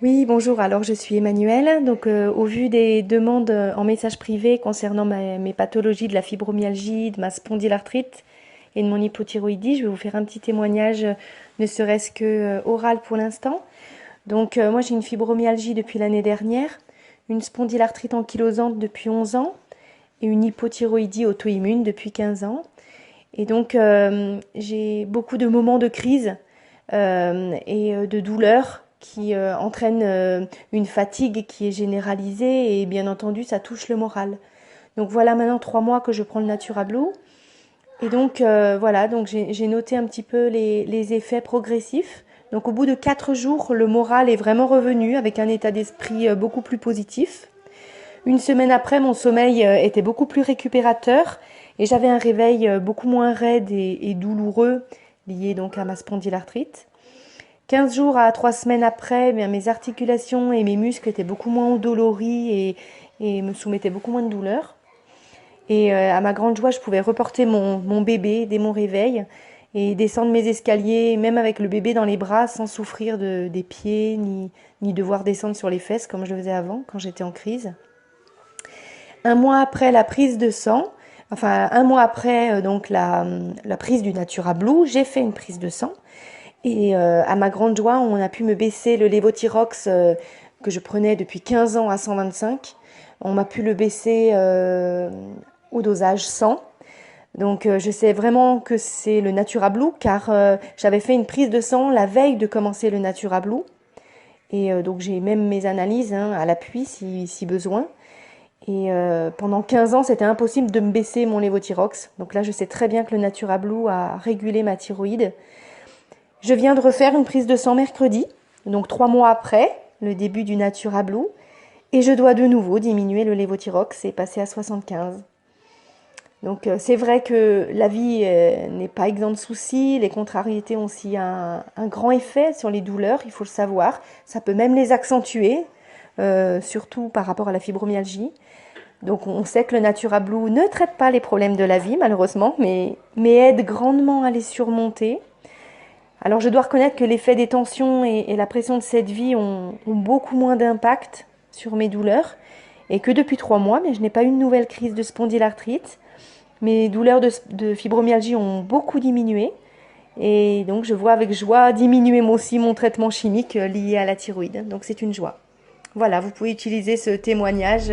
Oui, bonjour. Alors, je suis Emmanuelle. Donc, au vu des demandes en message privé concernant mes pathologies de la fibromyalgie, de ma spondylarthrite et de mon hypothyroïdie, je vais vous faire un petit témoignage, ne serait-ce que oral pour l'instant. Donc, moi, j'ai une fibromyalgie depuis l'année dernière, une spondylarthrite ankylosante depuis 11 ans et une hypothyroïdie auto-immune depuis 15 ans. Et donc, j'ai beaucoup de moments de crise et de douleur qui entraînent une fatigue qui est généralisée et bien entendu, ça touche le moral. Donc voilà maintenant 3 mois que je prends le Natura Blue. Et donc voilà, donc j'ai noté un petit peu les effets progressifs. Donc au bout de 4 jours, le moral est vraiment revenu avec un état d'esprit beaucoup plus positif. Une semaine après, mon sommeil était beaucoup plus récupérateur et j'avais un réveil beaucoup moins raide et douloureux lié donc à ma spondylarthrite. 15 jours à 3 semaines après, eh bien, mes articulations et mes muscles étaient beaucoup moins endoloris et me soumettaient beaucoup moins de douleur. Et à ma grande joie, je pouvais reporter mon bébé dès mon réveil et descendre mes escaliers, même avec le bébé dans les bras, sans souffrir des pieds, ni devoir descendre sur les fesses comme je le faisais avant, quand j'étais en crise. Un mois après la prise de sang, enfin un mois après donc la prise du Natura Blue, j'ai fait une prise de sang. Et à ma grande joie, on a pu me baisser le Levothyrox que je prenais depuis 15 ans à 125. On m'a pu le baisser au dosage 100. Donc je sais vraiment que c'est le Natura Blue car j'avais fait une prise de sang la veille de commencer le Natura Blue. Et donc j'ai même mes analyses hein, à l'appui si besoin. Et pendant 15 ans, c'était impossible de me baisser mon Levothyrox. Donc là, je sais très bien que le Natura Blue a régulé ma thyroïde. Je viens de refaire une prise de sang mercredi, donc 3 mois après le début du Natura Blue, et je dois de nouveau diminuer le Levothyrox et passer à 75. Donc c'est vrai que la vie n'est pas exempte de soucis, les contrariétés ont aussi un grand effet sur les douleurs, il faut le savoir. Ça peut même les accentuer, surtout par rapport à la fibromyalgie. Donc on sait que le Natura Blue ne traite pas les problèmes de la vie malheureusement, mais aide grandement à les surmonter. Alors je dois reconnaître que l'effet des tensions et la pression de cette vie ont beaucoup moins d'impact sur mes douleurs et que depuis 3 mois, mais je n'ai pas eu une nouvelle crise de spondylarthrite. Mes douleurs de fibromyalgie ont beaucoup diminué et donc je vois avec joie diminuer moi aussi mon traitement chimique lié à la thyroïde. Donc c'est une joie. Voilà, vous pouvez utiliser ce témoignage